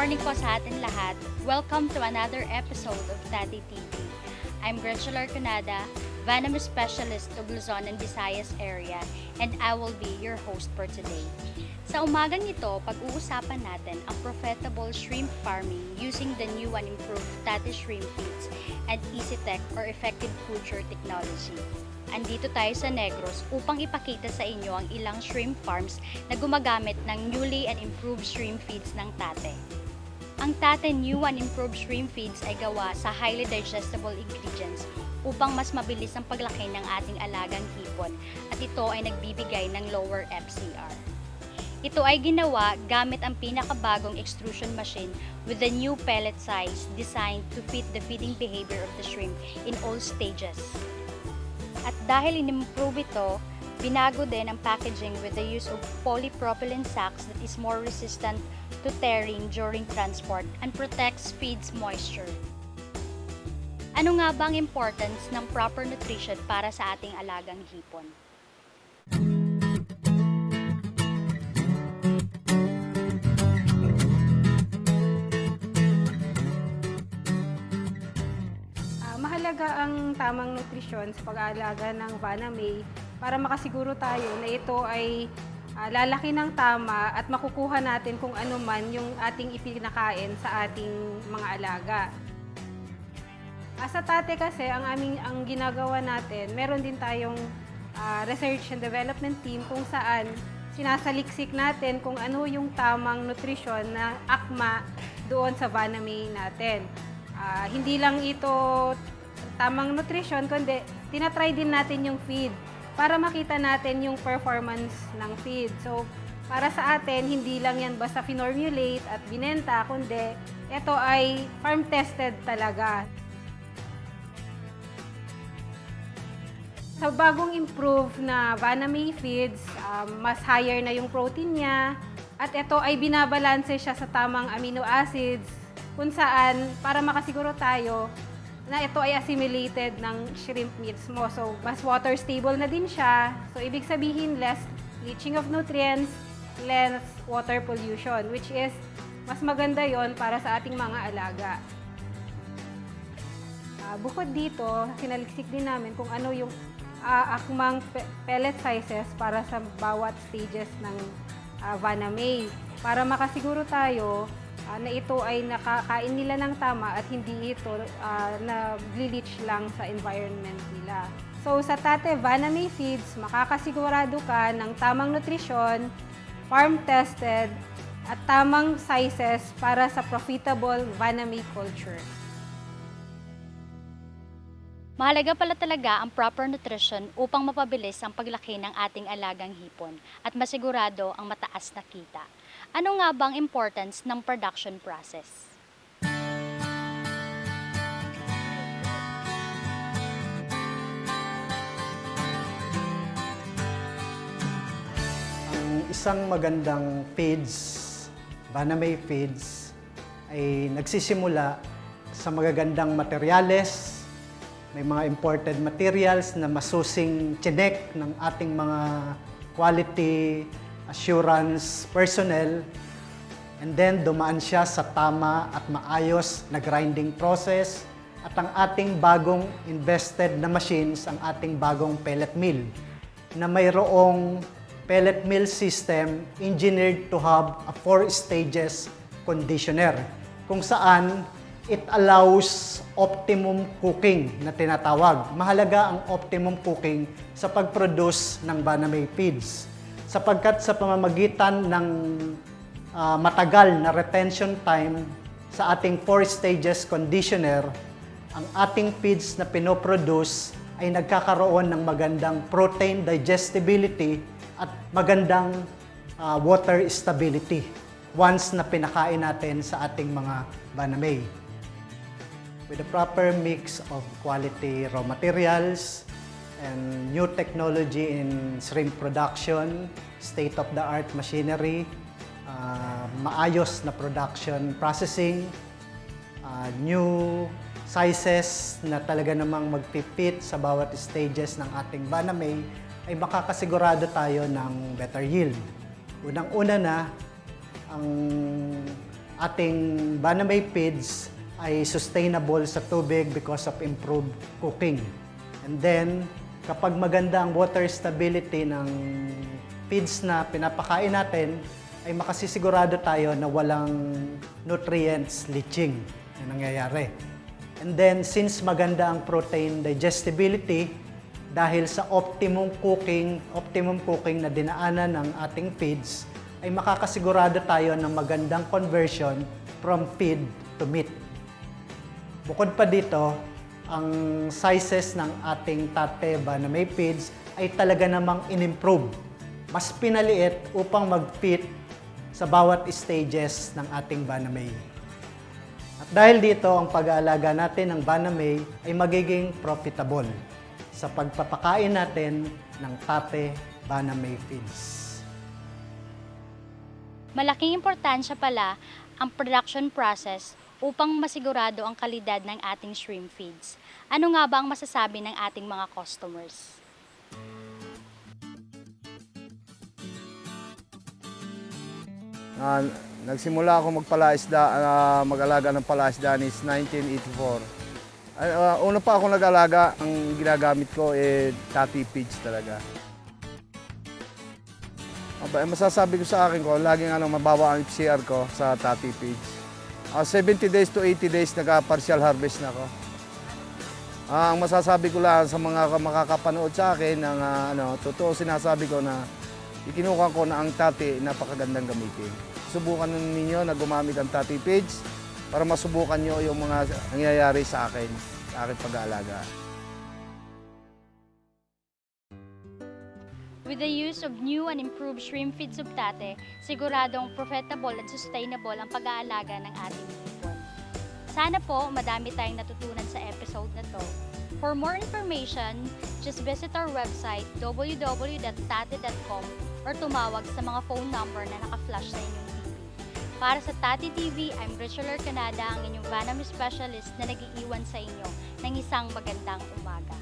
morning po sa atin lahat. Welcome to another episode of Tati TV. I'm Gretchen Larconada, Venom Specialist of Luzon and Visayas area, and I will be your host for today. Sa umagang ito, pag-uusapan natin ang profitable shrimp farming using the new and improved Tati Shrimp Feeds and EasyTech or Effective Culture Technology. Andito tayo sa Negros upang ipakita sa inyo ang ilang shrimp farms na gumagamit ng newly and improved shrimp feeds ng Tate. Ang Tate New and Improved Shrimp Feeds ay gawa sa highly digestible ingredients upang mas mabilis ang paglaki ng ating alagang hipon at ito ay nagbibigay ng lower FCR. Ito ay ginawa gamit ang pinakabagong extrusion machine with the new pellet size designed to fit the feeding behavior of the shrimp in all stages. At dahil in-improve ito, binago din ang packaging with the use of polypropylene sacks that is more resistant to tearing during transport and protects feeds moisture. Ano nga ba ang importance ng proper nutrition para sa ating alagang hipon? Mahalaga ang tamang nutrisyon sa pag-aalaga ng Vanamay para makasiguro tayo na ito ay lalaki ng tama at makukuha natin kung ano man yung ating ipinakain sa ating mga alaga. Sa Tate kasi, ang ginagawa natin, meron din tayong research and development team kung saan sinasaliksik natin kung ano yung tamang nutrisyon na akma doon sa Vanamay natin. Hindi lang ito tamang nutrisyon, kundi tinatry din natin yung feed para makita natin yung performance ng feed. So, para sa atin, hindi lang yan basta finormulate at binenta, kundi ito ay farm-tested talaga. Sa bagong improve na Vanamay feeds, mas higher na yung protein niya at ito ay binabalanse siya sa tamang amino acids kung saan para makasiguro tayo na ito ay assimilated ng shrimp meats mo. So, mas water stable na din siya. So, ibig sabihin, less leaching of nutrients, less water pollution, which is mas maganda yon para sa ating mga alaga. Bukod dito, sinaliksik din namin kung ano yung akmang pellet sizes para sa bawat stages ng Vanamay. Para makasiguro tayo na ito ay nakakain nila ng tama at hindi ito na-leach lang sa environment nila. So sa Tate Vanamay Feeds, makakasigurado ka ng tamang nutrisyon, farm-tested, at tamang sizes para sa profitable Vanamay culture. Mahalaga pala talaga ang proper nutrition upang mapabilis ang paglaki ng ating alagang hipon at masigurado ang mataas na kita. Ano nga bang importance ng production process? Ang isang magandang feeds, Vanamay feeds, ay nagsisimula sa magagandang materyales. May mga imported materials na masusing chinek ng ating mga quality assurance personnel, and then dumaan siya sa tama at maayos na grinding process at ang ating bagong invested na machines, ang ating bagong pellet mill na mayroong pellet mill system engineered to have a 4 stages conditioner kung saan it allows optimum cooking na tinatawag. Mahalaga ang optimum cooking sa pag-produce ng Vanamay feeds sapagkat sa pamamagitan ng matagal na retention time sa ating 4 stages conditioner, ang ating feeds na pinoproduce ay nagkakaroon ng magandang protein digestibility at magandang water stability once na pinakain natin sa ating mga Vanamay. With a proper mix of quality raw materials and new technology in shrimp production, state-of-the-art machinery, maayos na production processing, new sizes na talaga namang magpipit sa bawat stages ng ating Vanamay, ay makakasigurado tayo ng better yield. Unang-una na, ang ating Banamay feeds ay sustainable sa tubig because of improved cooking. And then, kapag maganda ang water stability ng feeds na pinapakain natin, ay makasisigurado tayo na walang nutrients leaching na nangyayari. And then, since maganda ang protein digestibility, dahil sa optimum cooking na dinaanan ng ating feeds, ay makakasigurado tayo ng magandang conversion from feed to meat. Bukod pa dito, ang sizes ng ating tate Banamay feeds ay talaga namang in-improve. Mas pinaliit upang mag-fit sa bawat stages ng ating Banamay. At dahil dito, ang pag-aalaga natin ng Banamay ay magiging profitable sa pagpapakain natin ng tate Banamay feeds. Malaking importansya pala ang production process upang masigurado ang kalidad ng ating shrimp feeds. Ano nga ba ang masasabi ng ating mga customers? Nagsimula ako mag-alaga ng palaisda is 1984. Una pa ako nag-alaga, ang ginagamit ko tati feeds talaga. Masasabi ko sa akin laging mababa ang FCR ko sa tati feeds. 70 days to 80 days nag-partial harvest na ako. Ang masasabi ko lang sa mga makakapanood sa akin, totoo sinasabi ko na ikinuha ko na ang tati, napakagandang gamitin. Subukan ninyo na gumamit ang tati feeds para masubukan nyo yung mga nangyayari sa akin, sa aking pag-aalaga. With the use of new and improved shrimp feeds of tate, siguradong profitable at sustainable ang pag-aalaga ng ating ibon. Sana po madami tayong natutunan sa episode na to. For more information, just visit our website www.tate.com or tumawag sa mga phone number na naka-flash sa inyong TV. Para sa Tati TV, I'm Richard Canada, ang inyong Banamay specialist na nag-iiwan sa inyo ng isang magandang umaga.